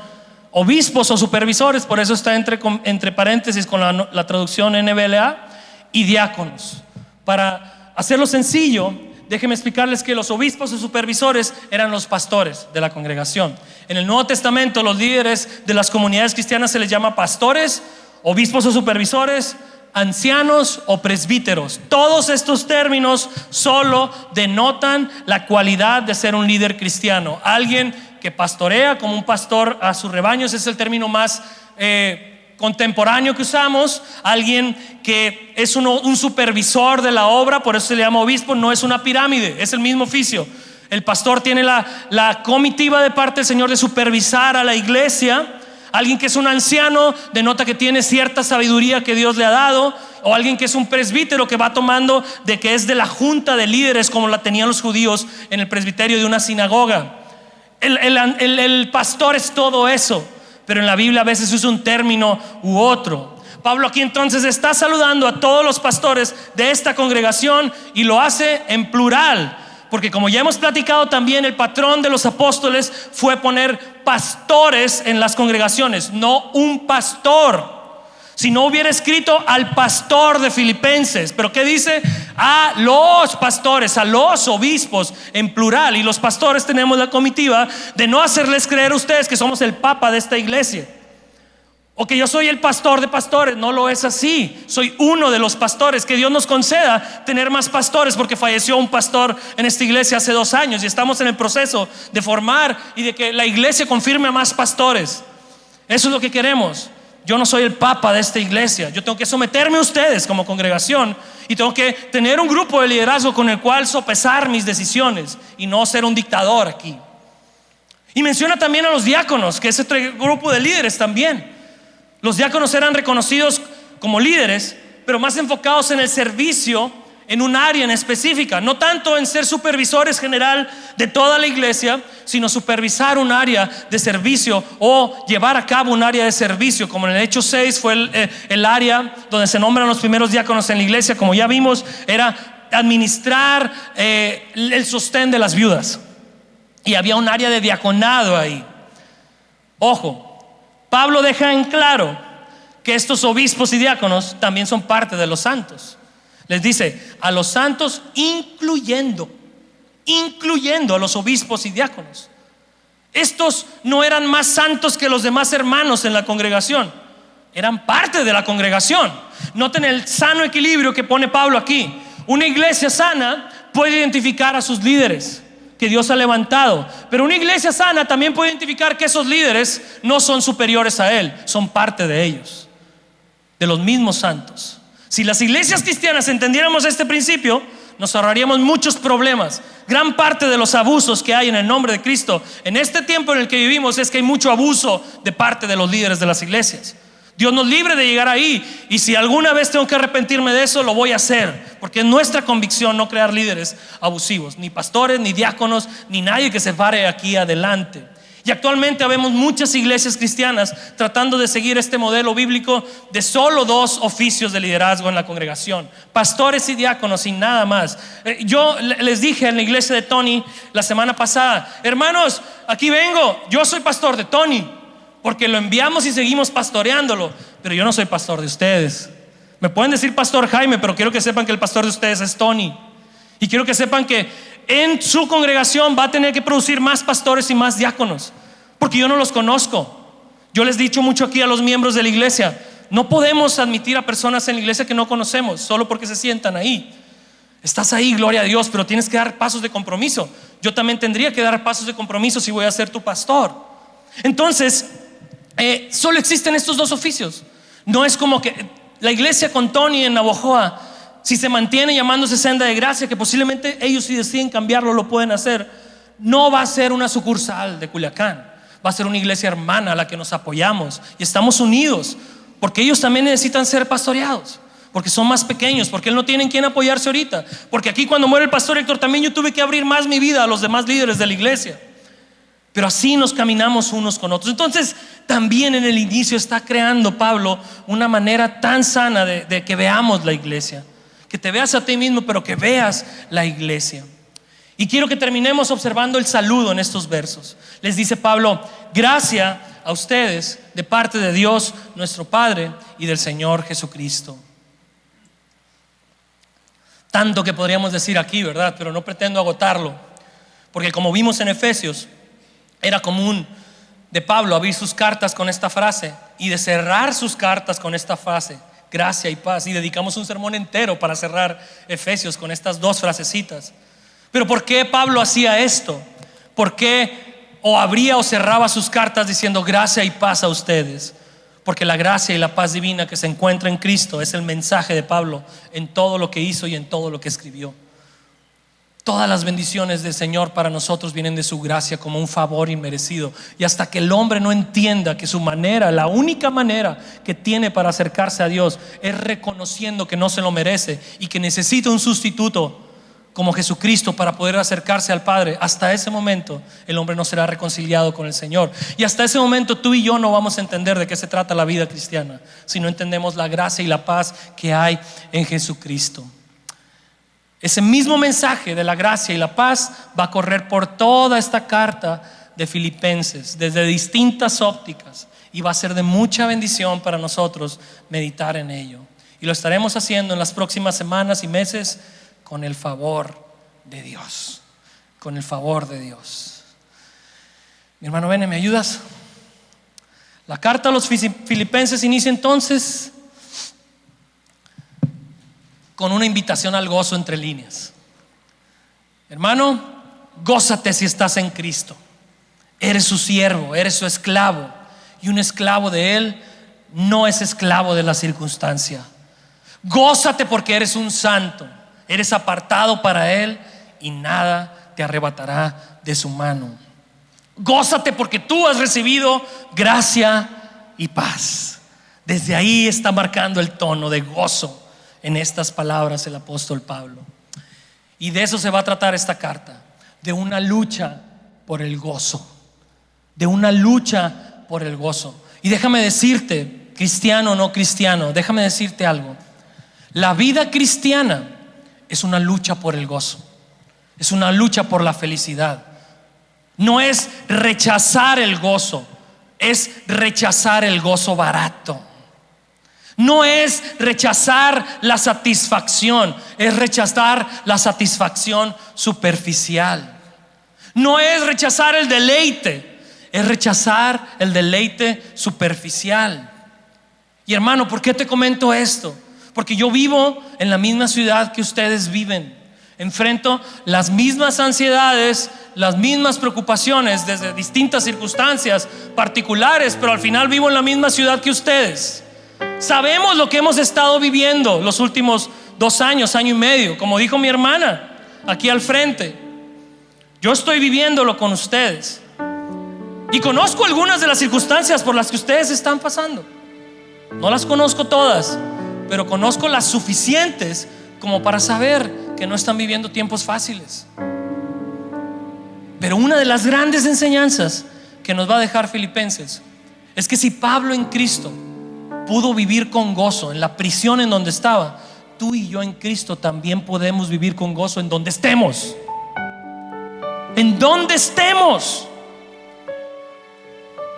obispos o supervisores. Por eso está entre paréntesis con la traducción NBLA, y diáconos. Para hacerlo sencillo, déjenme explicarles que los obispos o supervisores eran los pastores de la congregación. En el Nuevo Testamento, los líderes de las comunidades cristianas se les llama pastores, obispos o supervisores, ancianos o presbíteros. Todos estos términos solo denotan la cualidad de ser un líder cristiano. Alguien que pastorea como un pastor a sus rebaños, es el término más contemporáneo que usamos. Alguien que es un supervisor de la obra, por eso se le llama obispo. No es una pirámide, es el mismo oficio. El pastor tiene la comitiva de parte del Señor de supervisar a la iglesia. Alguien que es un anciano denota que tiene cierta sabiduría que Dios le ha dado. O alguien que es un presbítero, que va tomando de que es de la junta de líderes, como la tenían los judíos en el presbiterio de una sinagoga. El pastor es todo eso, pero en la Biblia a veces usa un término u otro. Pablo aquí entonces está saludando a todos los pastores de esta congregación, y lo hace en plural, porque como ya hemos platicado también, el patrón de los apóstoles fue poner pastores en las congregaciones, no un pastor. Si no hubiera escrito al pastor de Filipenses, pero ¿qué dice? A los pastores, a los obispos en plural. Y los pastores tenemos la comitiva de no hacerles creer a ustedes que somos el papa de esta iglesia, O que yo soy el pastor de pastores. No lo es así. Soy uno de los pastores. Que Dios nos conceda tener más pastores, porque falleció un pastor en esta iglesia hace 2 años y estamos en el proceso de formar y de que la iglesia confirme a más pastores. Eso es lo que queremos. Yo no soy el papa de esta iglesia. Yo tengo que someterme a ustedes como congregación y tengo que tener un grupo de liderazgo con el cual sopesar mis decisiones y no ser un dictador aquí. Y menciona también a los diáconos, que es otro grupo de líderes también. Los diáconos eran reconocidos como líderes, pero más enfocados en el servicio en un área en específica. No tanto en ser supervisores general de toda la iglesia, sino supervisar un área de servicio o llevar a cabo un área de servicio. Como en el Hechos 6 fue el área donde se nombran los primeros diáconos en la iglesia. Como ya vimos, era administrar el sostén de las viudas. Y había un área de diaconado ahí. Ojo, Pablo deja en claro que estos obispos y diáconos también son parte de los santos. Les dice a los santos, incluyendo a los obispos y diáconos. Estos no eran más santos que los demás hermanos en la congregación, eran parte de la congregación. Noten el sano equilibrio que pone Pablo aquí. Una iglesia sana puede identificar a sus líderes que Dios ha levantado, pero una iglesia sana también puede identificar que esos líderes no son superiores a él, son parte de ellos, de los mismos santos. Si las iglesias cristianas entendiéramos este principio, nos ahorraríamos muchos problemas. Gran parte de los abusos que hay en el nombre de Cristo en este tiempo en el que vivimos es que hay mucho abuso de parte de los líderes de las iglesias. Dios nos libre de llegar ahí, y si alguna vez tengo que arrepentirme de eso, lo voy a hacer, porque es nuestra convicción no crear líderes abusivos, ni pastores, ni diáconos, ni nadie que se pare aquí adelante. Y actualmente vemos muchas iglesias cristianas tratando de seguir este modelo bíblico de solo 2 oficios de liderazgo en la congregación: pastores y diáconos, y nada más. Yo les dije en la iglesia de Tony la semana pasada: hermanos, aquí vengo, yo soy pastor de Tony, porque lo enviamos y seguimos pastoreándolo, pero yo no soy pastor de ustedes. Me pueden decir pastor Jaime, pero quiero que sepan que el pastor de ustedes es Tony. Y quiero que sepan que en su congregación va a tener que producir más pastores y más diáconos, porque yo no los conozco. Yo les he dicho mucho aquí a los miembros de la iglesia: no podemos admitir a personas en la iglesia que no conocemos solo porque se sientan ahí. Estás ahí, gloria a Dios, pero tienes que dar pasos de compromiso. Yo también tendría que dar pasos de compromiso si voy a ser tu pastor. Entonces, solo existen estos 2 oficios. No es como que la iglesia con Tony en Navojoa, si se mantiene llamándose Senda de Gracia, que posiblemente ellos, si deciden cambiarlo, lo pueden hacer, no va a ser una sucursal de Culiacán, va a ser una iglesia hermana a la que nos apoyamos y estamos unidos, porque ellos también necesitan ser pastoreados, porque son más pequeños, porque no tienen quien apoyarse ahorita, porque aquí cuando muere el pastor Héctor también yo tuve que abrir más mi vida a los demás líderes de la iglesia. Pero así nos caminamos unos con otros. Entonces también en el inicio está creando Pablo una manera tan sana de que veamos la iglesia, que te veas a ti mismo, pero que veas la iglesia. Y quiero que terminemos observando el saludo en estos versos. Les dice Pablo: gracia a ustedes de parte de Dios nuestro Padre y del Señor Jesucristo. Tanto que podríamos decir aquí, ¿verdad? Pero no pretendo agotarlo, porque como vimos en Efesios, era común de Pablo abrir sus cartas con esta frase y de cerrar sus cartas con esta frase: gracia y paz. Y dedicamos un sermón entero para cerrar Efesios con estas 2 frasecitas. Pero ¿por qué Pablo hacía esto? ¿Por qué o abría o cerraba sus cartas diciendo gracia y paz a ustedes? Porque la gracia y la paz divina que se encuentra en Cristo es el mensaje de Pablo en todo lo que hizo y en todo lo que escribió. Todas las bendiciones del Señor para nosotros vienen de su gracia como un favor inmerecido. Y hasta que el hombre no entienda que su manera, la única manera que tiene para acercarse a Dios es reconociendo que no se lo merece y que necesita un sustituto como Jesucristo para poder acercarse al Padre, hasta ese momento el hombre no será reconciliado con el Señor. Y hasta ese momento tú y yo no vamos a entender de qué se trata la vida cristiana si no entendemos la gracia y la paz que hay en Jesucristo. Ese mismo mensaje de la gracia y la paz va a correr por toda esta carta de Filipenses desde distintas ópticas, y va a ser de mucha bendición para nosotros meditar en ello. Y lo estaremos haciendo en las próximas semanas y meses con el favor de Dios. Con el favor de Dios. Mi hermano Bene, ¿me ayudas? La carta a los filipenses inicia entonces con una invitación al gozo entre líneas. Hermano, gózate si estás en Cristo. Eres su siervo, eres su esclavo, y un esclavo de Él no es esclavo de la circunstancia. Gózate porque eres un santo, eres apartado para Él y nada te arrebatará de su mano. Gózate porque tú has recibido gracia y paz. Desde ahí está marcando el tono de gozo en estas palabras el apóstol Pablo. Y de eso se va a tratar esta carta, de una lucha por el gozo, de una lucha por el gozo. Y déjame decirte, cristiano o no cristiano, déjame decirte algo. La vida cristiana es una lucha por el gozo, es una lucha por la felicidad. No es rechazar el gozo, es rechazar el gozo barato. No es rechazar la satisfacción, es rechazar la satisfacción superficial. No es rechazar el deleite, es rechazar el deleite superficial. Y hermano, ¿por qué te comento esto? Porque yo vivo en la misma ciudad que ustedes viven. Enfrento las mismas ansiedades, las mismas preocupaciones desde distintas circunstancias particulares, pero al final vivo en la misma ciudad que ustedes. Sabemos lo que hemos estado viviendo los últimos 2 años, año y medio. Como dijo mi hermana aquí al frente, yo estoy viviéndolo con ustedes y conozco algunas de las circunstancias por las que ustedes están pasando. No las conozco todas, pero conozco las suficientes como para saber que no están viviendo tiempos fáciles. Pero una de las grandes enseñanzas que nos va a dejar Filipenses es que si Pablo en Cristo pudo vivir con gozo en la prisión en donde estaba, tú y yo en Cristo también podemos vivir con gozo en donde estemos. En donde estemos.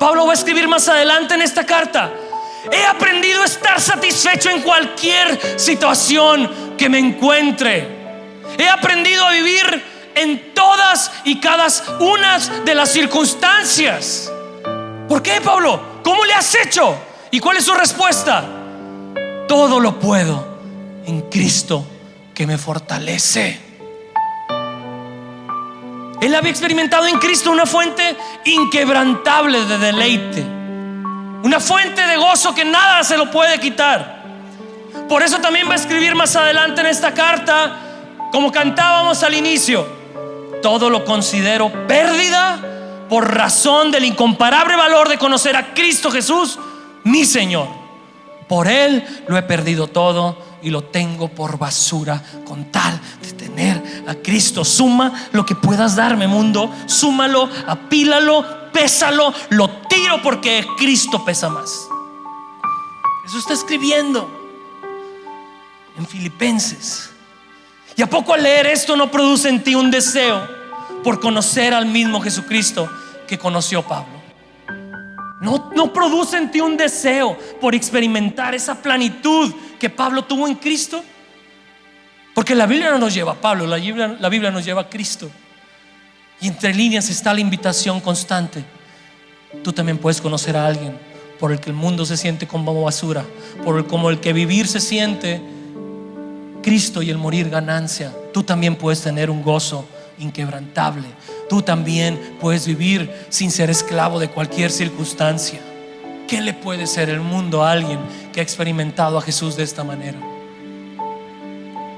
Pablo va a escribir más adelante en esta carta: he aprendido a estar satisfecho en cualquier situación que me encuentre. He aprendido a vivir en todas y cada una de las circunstancias. ¿Por qué, Pablo? ¿Cómo le has hecho? ¿Y cuál es su respuesta? Todo lo puedo en Cristo que me fortalece. Él había experimentado en Cristo una fuente inquebrantable de deleite, una fuente de gozo que nada se lo puede quitar. Por eso también va a escribir más adelante en esta carta, como cantábamos al inicio: todo lo considero pérdida por razón del incomparable valor de conocer a Cristo Jesús, mi Señor. Por Él lo he perdido todo y lo tengo por basura con tal de tener a Cristo. Suma lo que puedas darme, mundo. Súmalo, apílalo, pésalo, lo tiro porque Cristo pesa más. Eso está escribiendo en Filipenses. ¿Y a poco al leer esto no produce en ti un deseo por conocer al mismo Jesucristo que conoció Pablo? ¿No produce en ti un deseo por experimentar esa plenitud que Pablo tuvo en Cristo? Porque la Biblia no nos lleva a Pablo, la Biblia nos lleva a Cristo. Y entre líneas está la invitación constante: tú también puedes conocer a alguien por el que el mundo se siente como basura, como el que vivir se siente Cristo y el morir ganancia. Tú también puedes tener un gozo inquebrantable. Tú también puedes vivir sin ser esclavo de cualquier circunstancia. ¿Qué le puede ser el mundo a alguien que ha experimentado a Jesús de esta manera?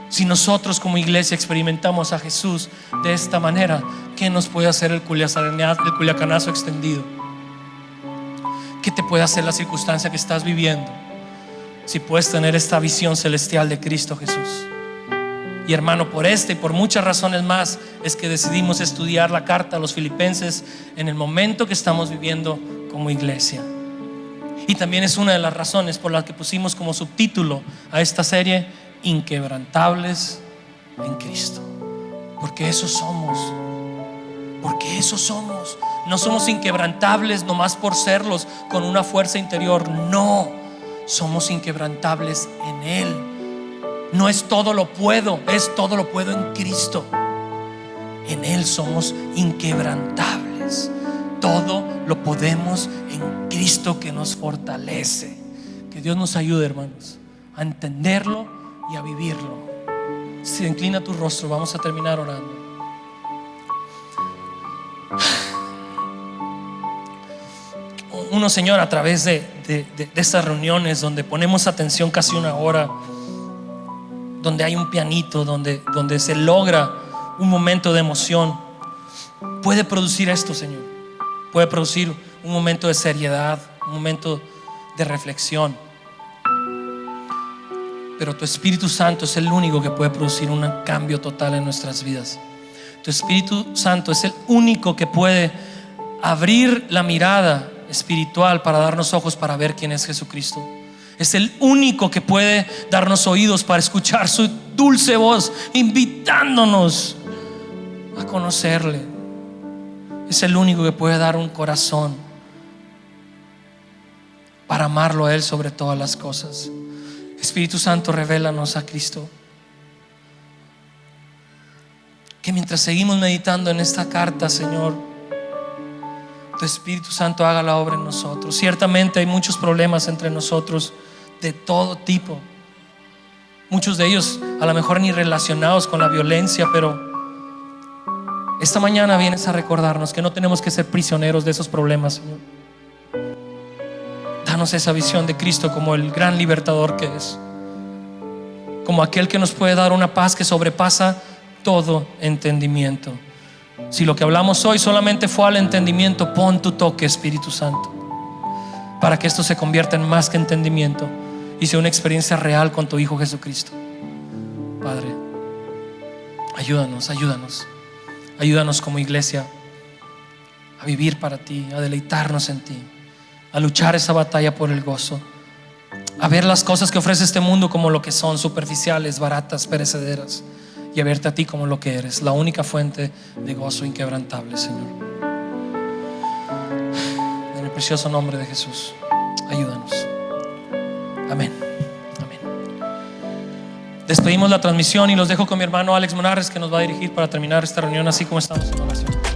Si nosotros como iglesia experimentamos a Jesús de esta manera, ¿qué nos puede hacer el culiacanazo extendido? ¿Qué te puede hacer la circunstancia que estás viviendo si puedes tener esta visión celestial de Cristo Jesús? Y hermano, por esta y por muchas razones más es que decidimos estudiar la carta a los Filipenses en el momento que estamos viviendo como iglesia. Y también es una de las razones por las que pusimos como subtítulo a esta serie: Inquebrantables en Cristo. Porque eso somos. Porque eso somos. No somos inquebrantables nomás por serlos con una fuerza interior. No, somos inquebrantables en Él. No es todo lo puedo, es todo lo puedo en Cristo. En Él somos inquebrantables. todo lo podemos en Cristo que nos fortalece. Que Dios nos ayude, hermanos, a entenderlo y a vivirlo. Si inclina tu rostro, vamos a terminar orando. Uno, Señor, a través de estas reuniones donde ponemos atención casi una hora, donde hay un pianito, donde se logra un momento de emoción, puede producir esto, Señor. Puede producir un momento de seriedad, un momento de reflexión. Pero tu Espíritu Santo es el único que puede producir un cambio total en nuestras vidas. Tu Espíritu Santo es el único que puede abrir la mirada espiritual para darnos ojos para ver quién es Jesucristo. Es el único que puede darnos oídos para escuchar su dulce voz invitándonos a conocerle. Es el único que puede dar un corazón para amarlo a Él sobre todas las cosas. Espíritu Santo, revélanos a Cristo. Que mientras seguimos meditando en esta carta, Señor, tu Espíritu Santo haga la obra en nosotros. Ciertamente hay muchos problemas entre nosotros de todo tipo, muchos de ellos a lo mejor ni relacionados con la violencia, pero esta mañana vienes a recordarnos que no tenemos que ser prisioneros de esos problemas, Señor. Danos esa visión de Cristo como el gran libertador que es, como aquel que nos puede dar una paz que sobrepasa todo entendimiento. Si lo que hablamos hoy solamente fue al entendimiento, pon tu toque, Espíritu Santo, para que esto se convierta en más que entendimiento y sea una experiencia real con tu Hijo Jesucristo. Padre, ayúdanos como iglesia a vivir para ti, a deleitarnos en ti, a luchar esa batalla por el gozo, a ver las cosas que ofrece este mundo como lo que son, superficiales, baratas, perecederas, y a verte a ti como lo que eres, la única fuente de gozo inquebrantable, Señor. En el precioso nombre de Jesús, ayúdanos. Amén. Amén. Despedimos la transmisión y los dejo con mi hermano Alex Monarres, que nos va a dirigir para terminar esta reunión así como estamos en oración.